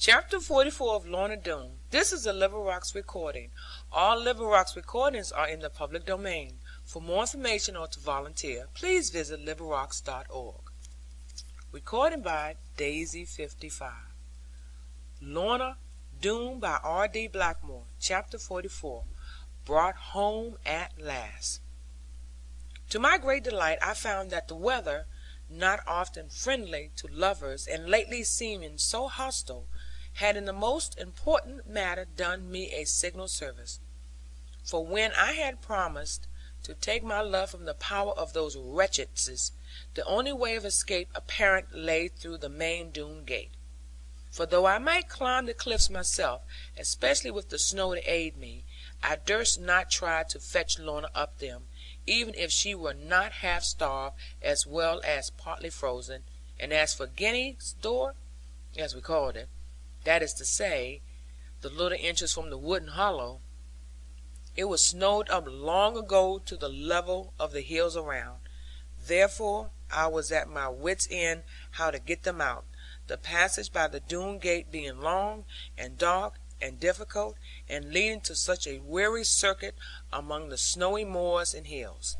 Chapter 44 of Lorna Doone. This is a Little Rocks recording. All Little Rocks recordings are in the public domain. For more information or to volunteer, please visit littlerocks.org. Recorded by Daisy 55. Lorna Doone by R.D. Blackmore. Chapter 44. Brought home at last. To my great delight, I found that the weather, not often friendly to lovers, and lately seeming so hostile, had in the most important matter done me a signal service. For when I had promised to take my love from the power of those wretches, the only way of escape apparent lay through the main Doone gate. For though I might climb the cliffs myself, especially with the snow to aid me, I durst not try to fetch Lorna up them, even if she were not half starved as well as partly frozen. And as for Guinea's door, as we called it, that is to say, the little inches from the wooden hollow, it was snowed up long ago to the level of the hills around. Therefore I was at my wits' end how to get them out, the passage by the Doone gate being long, and dark, and difficult, and leading to such a weary circuit among the snowy moors and hills.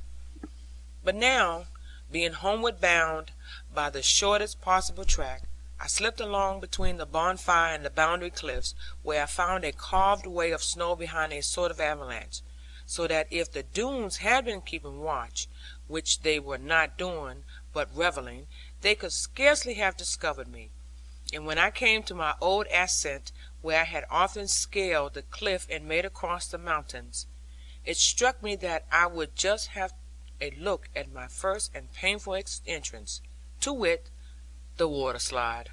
But now, being homeward bound by the shortest possible track, I slipped along between the bonfire and the boundary cliffs, where I found a carved way of snow behind a sort of avalanche, so that if the Doones had been keeping watch, which they were not doing, but revelling, they could scarcely have discovered me. And when I came to my old ascent, where I had often scaled the cliff and made across the mountains, it struck me that I would just have a look at my first and painful entrance, to wit, the water slide.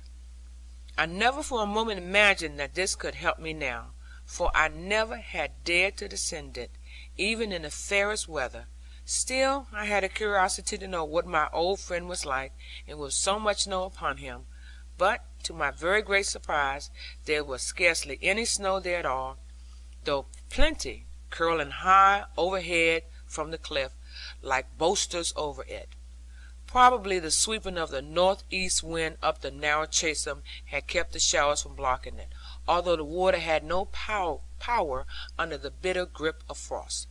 I never for a moment imagined that this could help me now, for I never had dared to descend it, even in the fairest weather. Still I had a curiosity to know what my old friend was like, and with so much snow upon him. But to my very great surprise, there was scarcely any snow there at all, though plenty curling high overhead from the cliff, like bolsters over it. Probably the sweeping of the north-east wind up the narrow chasm had kept the showers from blocking it, although the water had no power under the bitter grip of frost.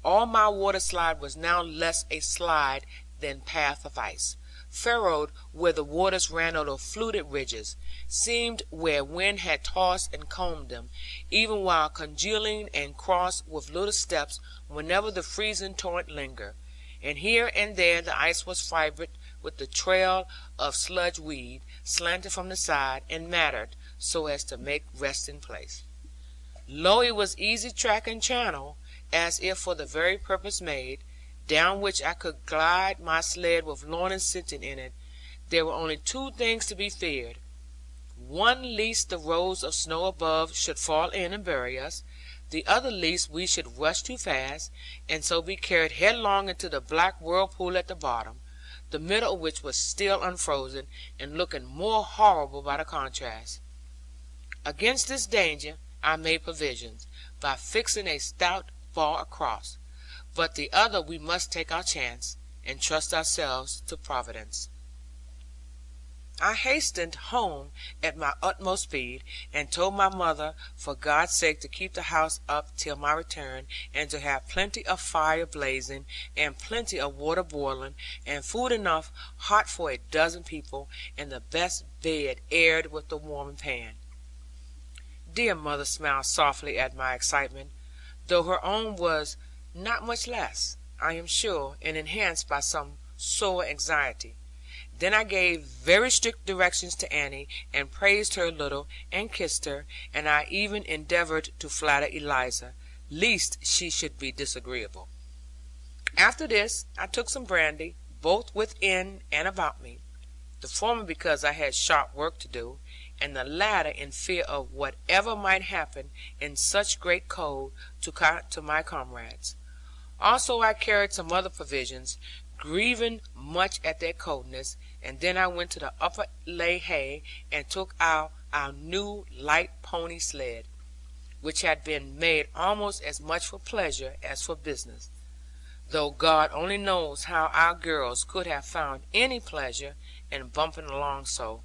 All my water slide was now less a slide than path of ice, furrowed where the waters ran over fluted ridges, seamed where wind had tossed and combed them, even while congealing and crossed with little steps whenever the freezing torrent lingered. And here and there the ice was fibered with the trail of sludge weed, slanted from the side, and matted, so as to make resting place. Lo, it was easy track and channel, as if for the very purpose made, down which I could glide my sled with Lorna sitting in it. There were only two things to be feared. One, lest the rows of snow above should fall in and bury us. The other, lest we should rush too fast, and so be carried headlong into the black whirlpool at the bottom, the middle of which was still unfrozen, and looking more horrible by the contrast. Against this danger I made provisions, by fixing a stout bar across. But the other we must take our chance, and trust ourselves to Providence. I hastened home at my utmost speed, and told my mother for God's sake to keep the house up till my return, and to have plenty of fire blazing, and plenty of water boiling, and food enough hot for 12 people, and the best bed aired with the warming pan. Dear mother smiled softly at my excitement, though her own was not much less, I am sure, and enhanced by some sore anxiety. Then I gave very strict directions to Annie, and praised her a little, and kissed her, and I even endeavoured to flatter Eliza, lest she should be disagreeable. After this I took some brandy, both within and about me, the former because I had sharp work to do, and the latter in fear of whatever might happen in such great cold to my comrades. Also I carried some other provisions, grieving much at their coldness, and then I went to the upper lay hay, and took out our new light pony sled, which had been made almost as much for pleasure as for business, though God only knows how our girls could have found any pleasure in bumping along so.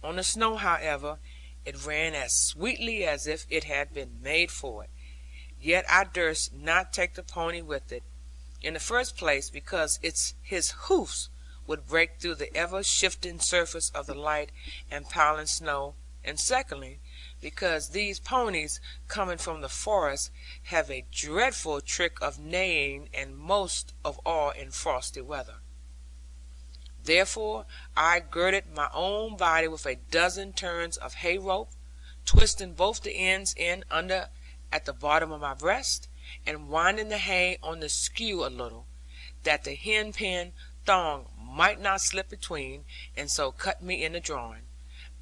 On the snow, however, it ran as sweetly as if it had been made for it. Yet I durst not take the pony with it, in the first place because his hoofs would break through the ever shifting surface of the light and piling snow, and secondly, because these ponies coming from the forest have a dreadful trick of neighing, and most of all in frosty weather. Therefore I girded my own body with a dozen turns of hay rope, twisting both the ends in under at the bottom of my breast, and winding the hay on the skew a little, that the hen pen thong might not slip between, and so cut me in the drawing.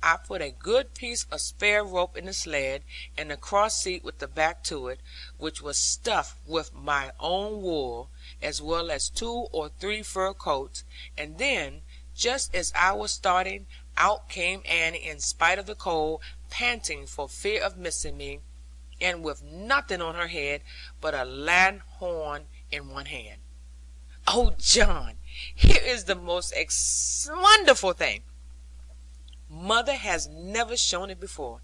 I put a good piece of spare rope in the sled, and the cross seat with the back to it, which was stuffed with my own wool, as well as 2 or 3 fur coats, and then, just as I was starting, out came Annie in spite of the cold, panting for fear of missing me, and with nothing on her head but a lanthorn in one hand. "Oh, John, here is the most wonderful thing! Mother has never shown it before,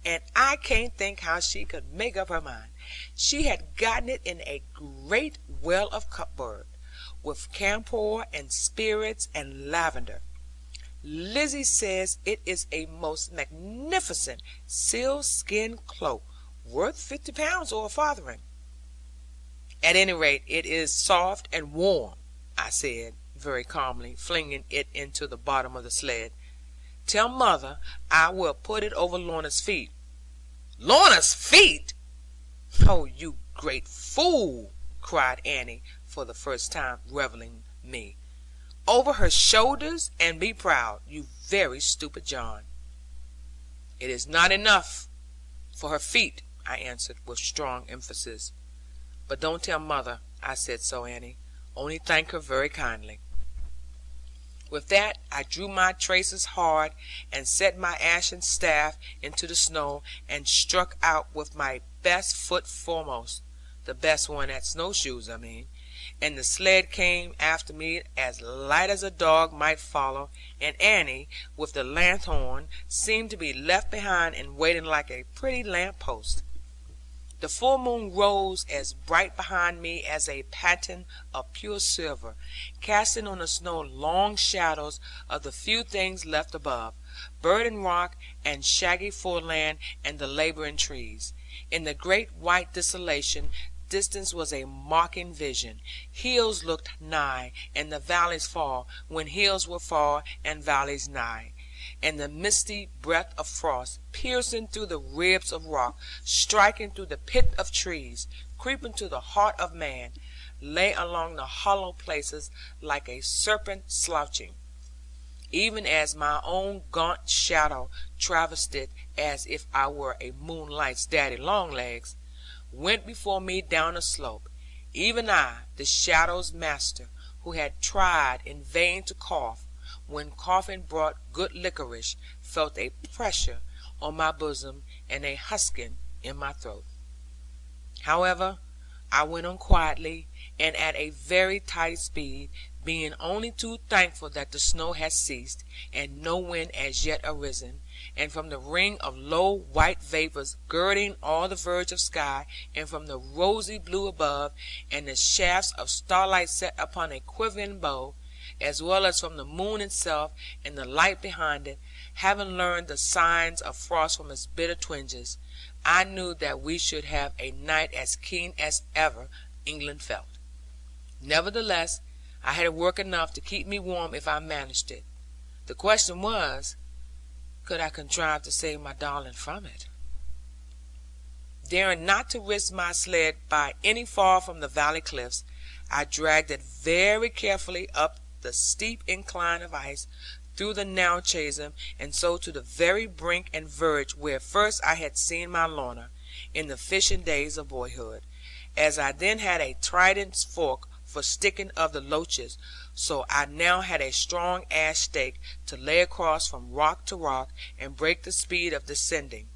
and I can't think how she could make up her mind. She had gotten it in a great well of cupboard, with camphor and spirits and lavender. Lizzie says it is a most magnificent sealskin cloak, worth £50 or a farthing." "At any rate it is soft and warm," I said, very calmly, flinging it into the bottom of the sled. "Tell mother I will put it over Lorna's feet." "Lorna's feet! Oh, you great fool!" cried Annie, for the first time reveling me. "Over her shoulders, and be proud, you very stupid John." "It is not enough for her feet," I answered, with strong emphasis. "But don't tell mother I said so, Annie. Only thank her very kindly." With that I drew my traces hard, and set my ashen staff into the snow, and struck out with my best foot foremost, the best one at snowshoes, I mean, and the sled came after me as light as a dog might follow, and Annie, with the lanthorn, seemed to be left behind and waiting like a pretty lamp post. The full moon rose as bright behind me as a paten of pure silver, casting on the snow long shadows of the few things left above, bird and rock, and shaggy foreland, and the labouring trees. In the great white desolation, distance was a mocking vision. Hills looked nigh, and the valleys far, when hills were far, and valleys nigh. And the misty breath of frost, piercing through the ribs of rock, striking through the pit of trees, creeping to the heart of man, lay along the hollow places like a serpent slouching, even as my own gaunt shadow, travestied as if I were a moonlight's daddy longlegs, went before me down the slope. Even I, the shadow's master, who had tried in vain to cough, when coughing brought good liquorice, felt a pressure on my bosom, and a husking in my throat. However, I went on quietly, and at a very tight speed, being only too thankful that the snow had ceased, and no wind as yet arisen, and from the ring of low white vapours girding all the verge of sky, and from the rosy blue above, and the shafts of starlight set upon a quivering bow, as well as from the moon itself, and the light behind it, having learned the signs of frost from its bitter twinges, I knew that we should have a night as keen as ever England felt. Nevertheless, I had work enough to keep me warm if I managed it. The question was, could I contrive to save my darling from it? Daring not to risk my sled by any fall from the valley cliffs, I dragged it very carefully up the steep incline of ice, through the narrow chasm, and so to the very brink and verge where first I had seen my Lorna, in the fishing days of boyhood. As I then had a trident fork for sticking of the loaches, so I now had a strong ash stake to lay across from rock to rock, and break the speed of descending.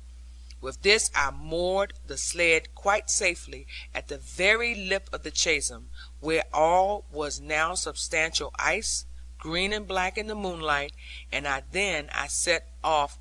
With this I moored the sled quite safely at the very lip of the chasm, where all was now substantial ice, green and black in the moonlight, and then I set off